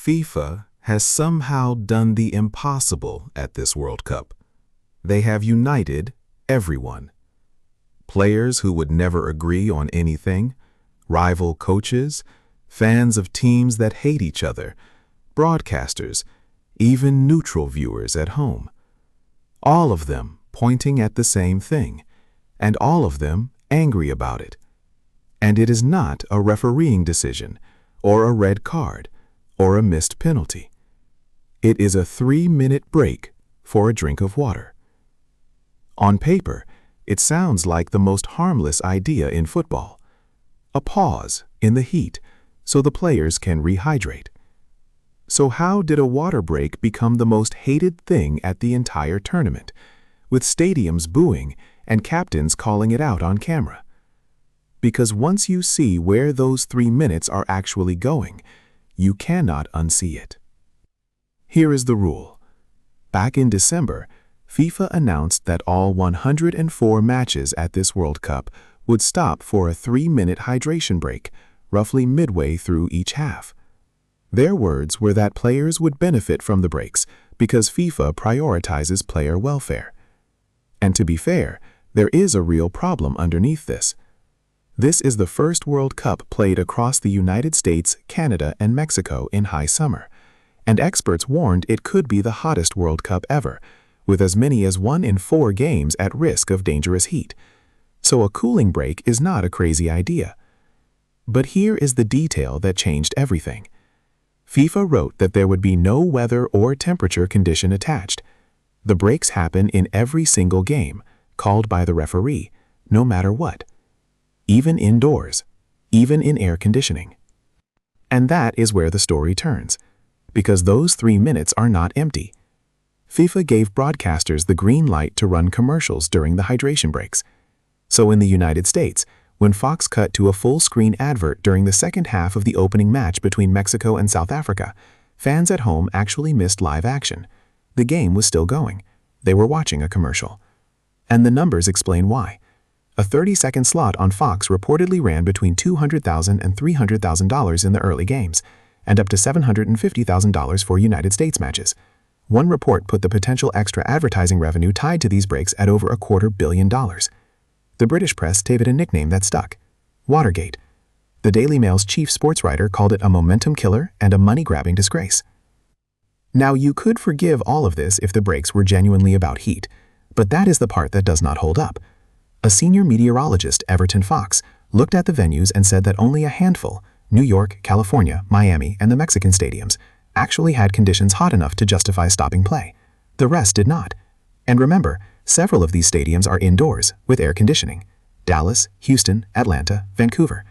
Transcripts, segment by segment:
FIFA has somehow done the impossible at this World Cup. They have united everyone. Players who would never agree on anything, rival coaches, fans of teams that hate each other, broadcasters, even neutral viewers at home. All of them pointing at the same thing, and all of them angry about it. And it is not a refereeing decision, or a red card, or a missed penalty. It is a 3-minute break for a drink of water. On paper, it sounds like the most harmless idea in football. A pause in the heat so the players can rehydrate. So how did a water break become the most hated thing at the entire tournament, with stadiums booing and captains calling it out on camera? Because once you see where those 3 minutes are actually going, you cannot unsee it. Here is the rule. Back in December, FIFA announced that all 104 matches at this World Cup would stop for a 3-minute hydration break, roughly midway through each half. Their words were that players would benefit from the breaks because FIFA prioritizes player welfare. And to be fair, there is a real problem underneath this. This is the first World Cup played across the United States, Canada, and Mexico in high summer, and experts warned it could be the hottest World Cup ever, with as many as 1 in 4 games at risk of dangerous heat. So a cooling break is not a crazy idea. But here is the detail that changed everything. FIFA wrote that there would be no weather or temperature condition attached. The breaks happen in every single game, called by the referee, no matter what. Even indoors, even in air conditioning. And that is where the story turns, because those 3 minutes are not empty. FIFA gave broadcasters the green light to run commercials during the hydration breaks. So in the United States, when Fox cut to a full-screen advert during the second half of the opening match between Mexico and South Africa, fans at home actually missed live action. The game was still going. They were watching a commercial. And the numbers explain why. A 30-second slot on Fox reportedly ran between $200,000 and $300,000 in the early games, and up to $750,000 for United States matches. One report put the potential extra advertising revenue tied to these breaks at over $250 million. The British press gave it a nickname that stuck: Watergate. The Daily Mail's chief sports writer called it a momentum killer and a money-grabbing disgrace. Now, you could forgive all of this if the breaks were genuinely about heat, but that is the part that does not hold up. A senior meteorologist, Everton Fox, looked at the venues and said that only a handful, New York, California, Miami, and the Mexican stadiums, actually had conditions hot enough to justify stopping play. The rest did not. And remember, several of these stadiums are indoors, with air conditioning: Dallas, Houston, Atlanta, Vancouver.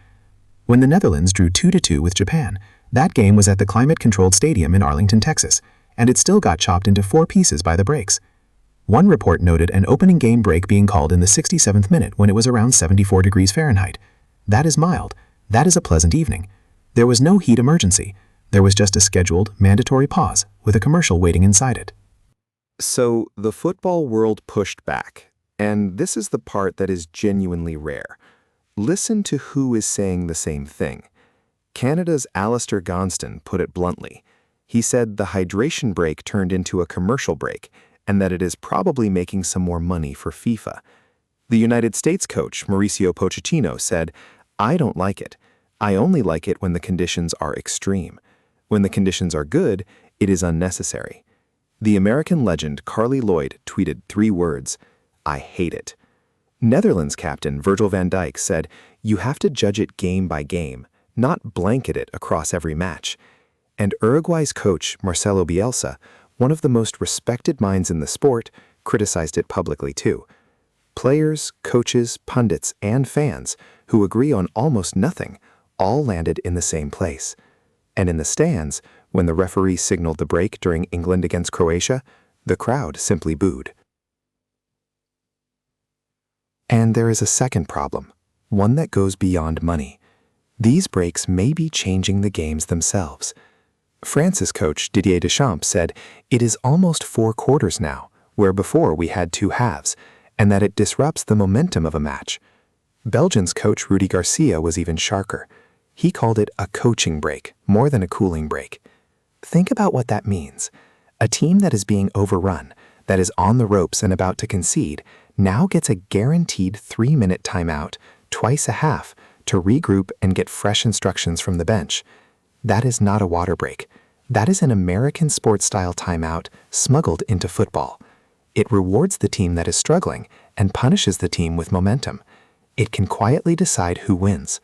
When the Netherlands drew 2-2 with Japan, that game was at the climate-controlled stadium in Arlington, Texas, and it still got chopped into 4 pieces by the breaks. One report noted an opening game break being called in the 67th minute when it was around 74 degrees Fahrenheit. That is mild. That is a pleasant evening. There was no heat emergency. There was just a scheduled, mandatory pause with a commercial waiting inside it. So the football world pushed back, and this is the part that is genuinely rare. Listen to who is saying the same thing. Canada's Alistair Gonston put it bluntly. He said the hydration break turned into a commercial break, and that it is probably making some more money for FIFA. The United States coach, Mauricio Pochettino, said, "I don't like it. I only like it when the conditions are extreme. When the conditions are good, it is unnecessary." The American legend Carly Lloyd tweeted 3 words: "I hate it." Netherlands captain Virgil van Dijk said, "You have to judge it game by game, not blanket it across every match." And Uruguay's coach, Marcelo Bielsa, one of the most respected minds in the sport, criticized it publicly too. Players, coaches, pundits, and fans, who agree on almost nothing, all landed in the same place. And in the stands, when the referee signaled the break during England against Croatia, the crowd simply booed. And there is a second problem, one that goes beyond money. These breaks may be changing the games themselves. France's coach Didier Deschamps said, "It is almost 4 quarters now, where before we had 2 halves, and that it disrupts the momentum of a match." Belgium's coach Rudi Garcia was even sharper. He called it a coaching break, more than a cooling break. Think about what that means. A team that is being overrun, that is on the ropes and about to concede, now gets a guaranteed 3-minute timeout, twice a half, to regroup and get fresh instructions from the bench. That is not a water break. That is an American sports-style timeout smuggled into football. It rewards the team that is struggling and punishes the team with momentum. It can quietly decide who wins.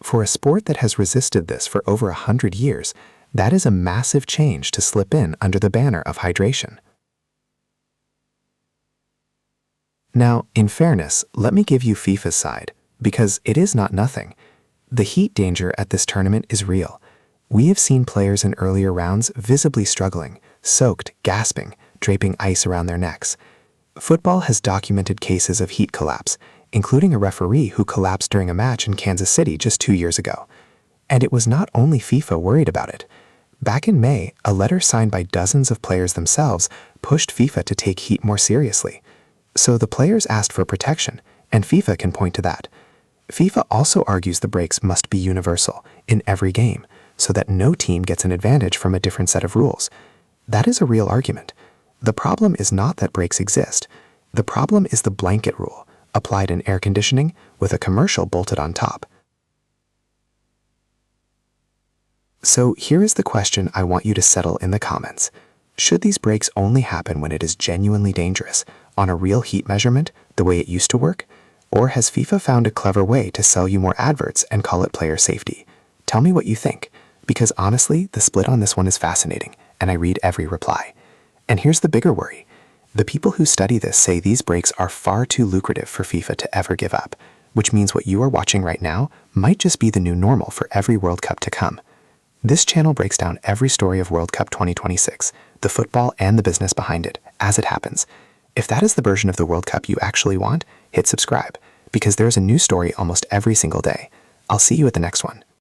For a sport that has resisted this for over 100 years, that is a massive change to slip in under the banner of hydration. Now, in fairness, let me give you FIFA's side, because it is not nothing. The heat danger at this tournament is real. We have seen players in earlier rounds visibly struggling, soaked, gasping, draping ice around their necks. Football has documented cases of heat collapse, including a referee who collapsed during a match in Kansas City just 2 years ago. And it was not only FIFA worried about it. Back in May, a letter signed by dozens of players themselves pushed FIFA to take heat more seriously. So the players asked for protection, and FIFA can point to that. FIFA also argues the breaks must be universal in every game, so that no team gets an advantage from a different set of rules. That is a real argument. The problem is not that breaks exist. The problem is the blanket rule, applied in air conditioning with a commercial bolted on top. So here is the question I want you to settle in the comments. Should these breaks only happen when it is genuinely dangerous, on a real heat measurement, the way it used to work? Or has FIFA found a clever way to sell you more adverts and call it player safety? Tell me what you think, because honestly, the split on this one is fascinating, and I read every reply. And here's the bigger worry. The people who study this say these breaks are far too lucrative for FIFA to ever give up, which means what you are watching right now might just be the new normal for every World Cup to come. This channel breaks down every story of World Cup 2026, the football and the business behind it, as it happens. If that is the version of the World Cup you actually want, hit subscribe, because there's a new story almost every single day. I'll see you at the next one.